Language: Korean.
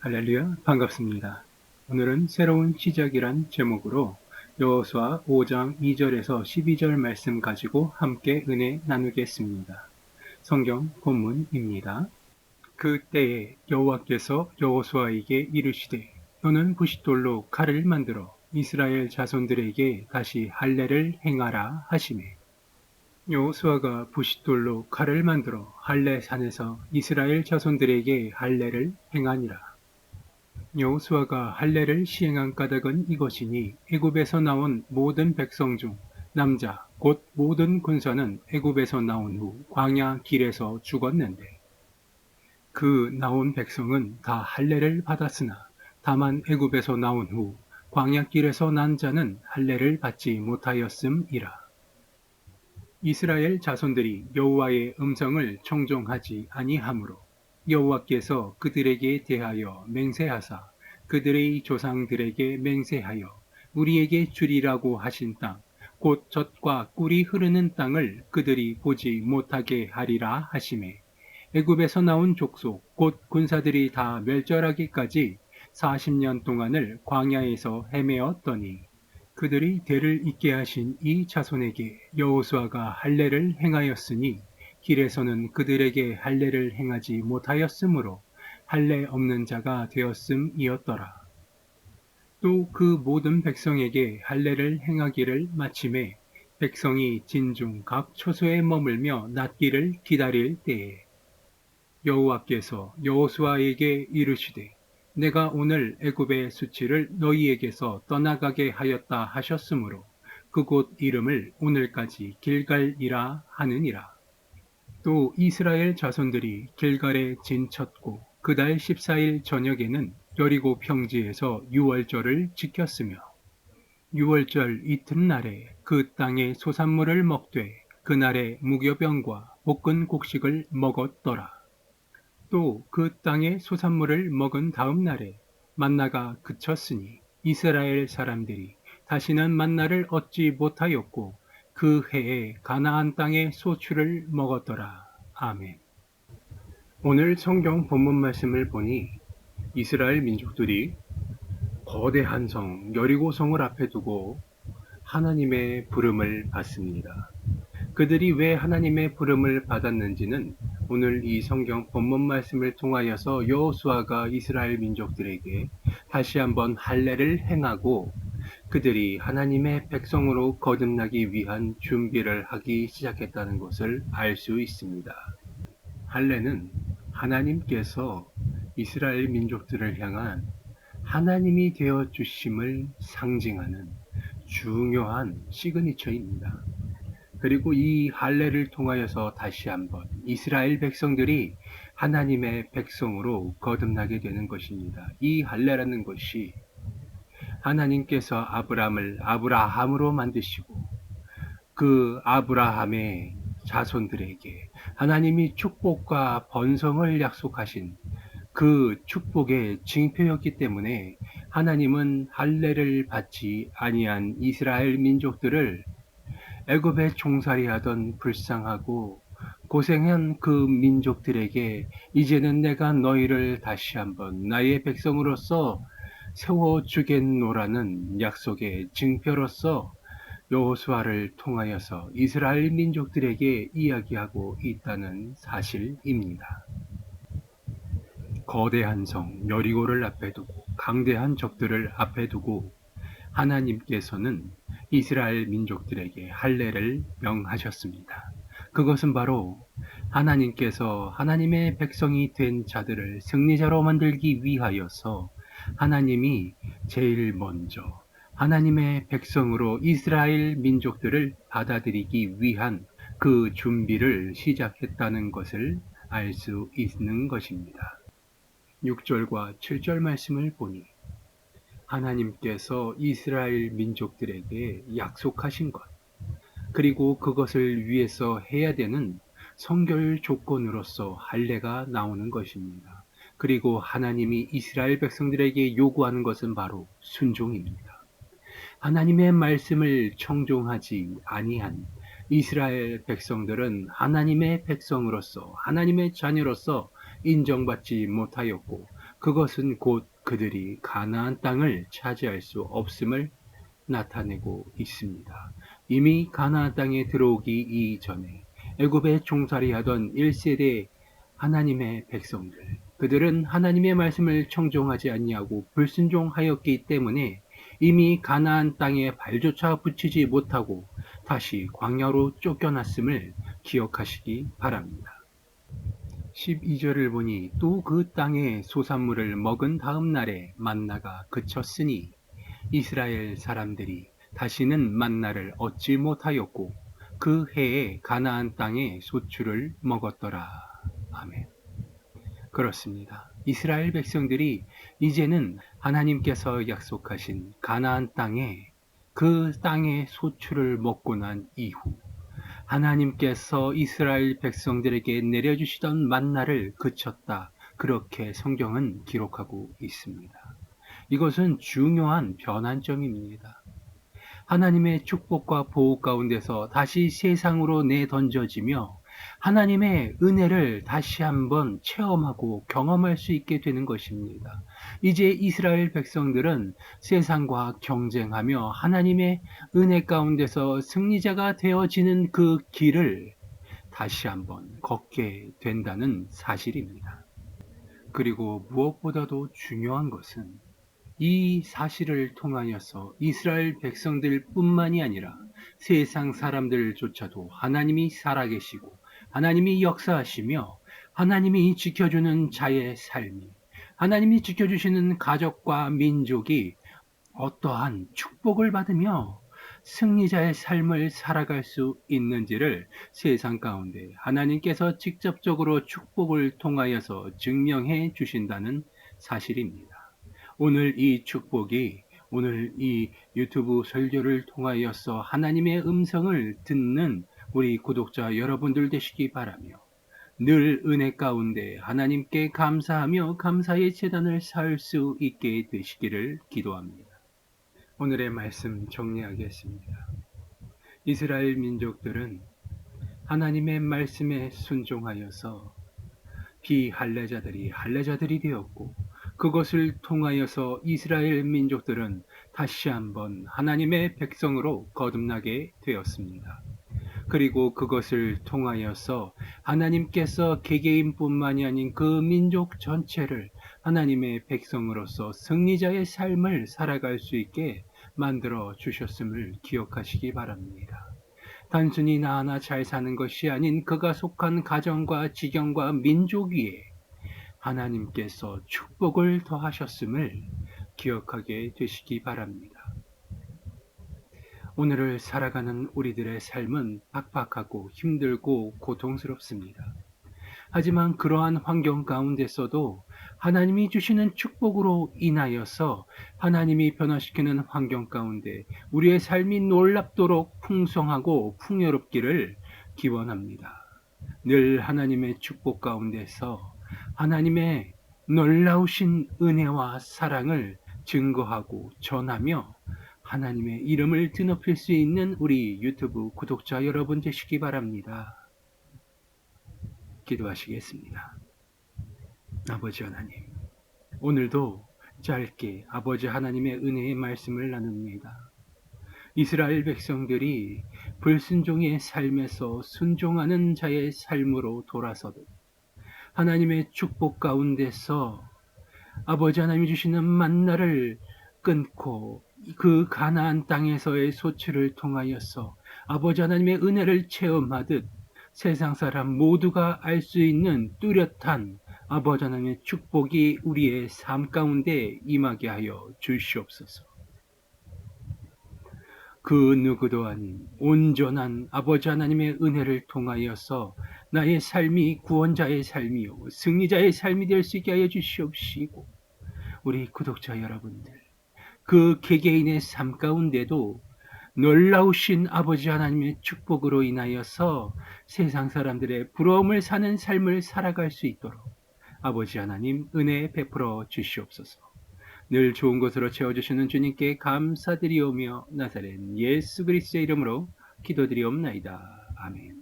할렐루야, 반갑습니다. 오늘은 새로운 시작이란 제목으로 여호수아 5장 2절에서 12절 말씀 가지고 함께 은혜 나누겠습니다. 성경 본문입니다. 그때에 여호와께서 여호수아에게 이르시되 너는 부싯돌로 칼을 만들어 이스라엘 자손들에게 다시 할례를 행하라 하시매 여호수아가 부싯돌로 칼을 만들어 할례 산에서 이스라엘 자손들에게 할례를 행하니라. 여호수아가 할례를 시행한 까닭은 이것이니 애굽에서 나온 모든 백성 중 남자 곧 모든 군사는 애굽에서 나온 후 광야 길에서 죽었는데 그 나온 백성은 다 할례를 받았으나 다만 애굽에서 나온 후 광야 길에서 난 자는 할례를 받지 못하였음이라. 이스라엘 자손들이 여호와의 음성을 청종하지 아니하므로 여호와께서 그들에게 대하여 맹세하사 그들의 조상들에게 맹세하여 우리에게 주리라고 하신 땅, 곧 젖과 꿀이 흐르는 땅을 그들이 보지 못하게 하리라 하시매 애굽에서 나온 족속 곧 군사들이 다 멸절하기까지 40년 동안을 광야에서 헤매었더니 그들이 대를 잇게 하신 이 자손에게 여호수아가 할례를 행하였으니 길에서는 그들에게 할례를 행하지 못하였으므로 할례 없는 자가 되었음이었더라. 또 그 모든 백성에게 할례를 행하기를 마침에 백성이 진중 각 처소에 머물며 낫기를 기다릴 때에 여호와께서 여호수아에게 이르시되 내가 오늘 애굽의 수치를 너희에게서 떠나가게 하였다 하셨으므로 그곳 이름을 오늘까지 길갈이라 하느니라. 또 이스라엘 자손들이 길갈에 진쳤고 그달 14일 저녁에는 여리고 평지에서 유월절을 지켰으며 유월절 이튿날에 그 땅의 소산물을 먹되 그날에 무교병과 볶은 곡식을 먹었더라. 또 그 땅의 소산물을 먹은 다음 날에 만나가 그쳤으니 이스라엘 사람들이 다시는 만나를 얻지 못하였고 그 해에 가나안 땅의 소출을 먹었더라. 아멘. 오늘 성경 본문 말씀을 보니 이스라엘 민족들이 거대한 성 여리고성을 앞에 두고 하나님의 부름을 받습니다. 그들이 왜 하나님의 부름을 받았는지는 오늘 이 성경 본문 말씀을 통하여서 여호수아가 이스라엘 민족들에게 다시 한번 할례를 행하고 그들이 하나님의 백성으로 거듭나기 위한 준비를 하기 시작했다는 것을 알 수 있습니다. 할례는 하나님께서 이스라엘 민족들을 향한 하나님이 되어 주심을 상징하는 중요한 시그니처입니다. 그리고 이 할례를 통하여서 다시 한번 이스라엘 백성들이 하나님의 백성으로 거듭나게 되는 것입니다. 이 할례라는 것이 하나님께서 아브라함을 아브라함으로 만드시고 그 아브라함의 자손들에게 하나님이 축복과 번성을 약속하신 그 축복의 징표였기 때문에 하나님은 할례를 받지 아니한 이스라엘 민족들을 애굽에 종살이하던 불쌍하고 고생한 그 민족들에게 이제는 내가 너희를 다시 한번 나의 백성으로서 세워주겠노라는 약속의 증표로서 여호수아를 통하여서 이스라엘 민족들에게 이야기하고 있다는 사실입니다. 거대한 성 여리고를 앞에 두고 강대한 적들을 앞에 두고 하나님께서는 이스라엘 민족들에게 할례를 명하셨습니다. 그것은 바로 하나님께서 하나님의 백성이 된 자들을 승리자로 만들기 위하여서 하나님이 제일 먼저 하나님의 백성으로 이스라엘 민족들을 받아들이기 위한 그 준비를 시작했다는 것을 알 수 있는 것입니다. 6절과 7절 말씀을 보니 하나님께서 이스라엘 민족들에게 약속하신 것, 그리고 그것을 위해서 해야 되는 성결 조건으로서 할례가 나오는 것입니다. 그리고 하나님이 이스라엘 백성들에게 요구하는 것은 바로 순종입니다. 하나님의 말씀을 청종하지 아니한 이스라엘 백성들은 하나님의 백성으로서 하나님의 자녀로서 인정받지 못하였고 그것은 곧 그들이 가나안 땅을 차지할 수 없음을 나타내고 있습니다. 이미 가나안 땅에 들어오기 이전에 애굽에 종살이하던 1세대 하나님의 백성들, 그들은 하나님의 말씀을 청종하지 아니하고 불순종하였기 때문에 이미 가나안 땅에 발조차 붙이지 못하고 다시 광야로 쫓겨났음을 기억하시기 바랍니다. 12절을 보니 또 그 땅의 소산물을 먹은 다음 날에 만나가 그쳤으니 이스라엘 사람들이 다시는 만나를 얻지 못하였고 그 해에 가나안 땅의 소출을 먹었더라. 아멘. 그렇습니다. 이스라엘 백성들이 이제는 하나님께서 약속하신 가나안 땅에 그 땅의 소출을 먹고 난 이후 하나님께서 이스라엘 백성들에게 내려주시던 만나를 그쳤다. 그렇게 성경은 기록하고 있습니다. 이것은 중요한 변환점입니다. 하나님의 축복과 보호 가운데서 다시 세상으로 내던져지며 하나님의 은혜를 다시 한번 체험하고 경험할 수 있게 되는 것입니다. 이제 이스라엘 백성들은 세상과 경쟁하며 하나님의 은혜 가운데서 승리자가 되어지는 그 길을 다시 한번 걷게 된다는 사실입니다. 그리고 무엇보다도 중요한 것은 이 사실을 통하여서 이스라엘 백성들 뿐만이 아니라 세상 사람들조차도 하나님이 살아계시고 하나님이 역사하시며 하나님이 지켜주는 자의 삶이 하나님이 지켜주시는 가족과 민족이 어떠한 축복을 받으며 승리자의 삶을 살아갈 수 있는지를 세상 가운데 하나님께서 직접적으로 축복을 통하여서 증명해 주신다는 사실입니다. 오늘 이 축복이 오늘 이 유튜브 설교를 통하여서 하나님의 음성을 듣는 우리 구독자 여러분들 되시기 바라며 늘 은혜 가운데 하나님께 감사하며 감사의 제단을 살 수 있게 되시기를 기도합니다. 오늘의 말씀 정리하겠습니다. 이스라엘 민족들은 하나님의 말씀에 순종하여서 비할례자들이 할례자들이 되었고 그것을 통하여서 이스라엘 민족들은 다시 한번 하나님의 백성으로 거듭나게 되었습니다. 그리고 그것을 통하여서 하나님께서 개개인뿐만이 아닌 그 민족 전체를 하나님의 백성으로서 승리자의 삶을 살아갈 수 있게 만들어 주셨음을 기억하시기 바랍니다. 단순히 나 하나 잘 사는 것이 아닌 그가 속한 가정과 지경과 민족 위에 하나님께서 축복을 더하셨음을 기억하게 되시기 바랍니다. 오늘을 살아가는 우리들의 삶은 팍팍하고 힘들고 고통스럽습니다. 하지만 그러한 환경 가운데서도 하나님이 주시는 축복으로 인하여서 하나님이 변화시키는 환경 가운데 우리의 삶이 놀랍도록 풍성하고 풍요롭기를 기원합니다. 늘 하나님의 축복 가운데서 하나님의 놀라우신 은혜와 사랑을 증거하고 전하며 하나님의 이름을 드높일 수 있는 우리 유튜브 구독자 여러분 되시기 바랍니다. 기도하시겠습니다. 아버지 하나님, 오늘도 짧게 아버지 하나님의 은혜의 말씀을 나눕니다. 이스라엘 백성들이 불순종의 삶에서 순종하는 자의 삶으로 돌아서듯 하나님의 축복 가운데서 아버지 하나님이 주시는 만나를 끊고 그 가나안 땅에서의 소출을 통하여서 아버지 하나님의 은혜를 체험하듯 세상 사람 모두가 알 수 있는 뚜렷한 아버지 하나님의 축복이 우리의 삶 가운데 임하게 하여 주시옵소서. 그 누구도 아닌 온전한 아버지 하나님의 은혜를 통하여서 나의 삶이 구원자의 삶이요 승리자의 삶이 될 수 있게 하여 주시옵시고 우리 구독자 여러분들 그 개개인의 삶 가운데도 놀라우신 아버지 하나님의 축복으로 인하여서 세상 사람들의 부러움을 사는 삶을 살아갈 수 있도록 아버지 하나님 은혜 베풀어 주시옵소서. 늘 좋은 것으로 채워주시는 주님께 감사드리오며 나사렛 예수 그리스도의 이름으로 기도드리옵나이다. 아멘.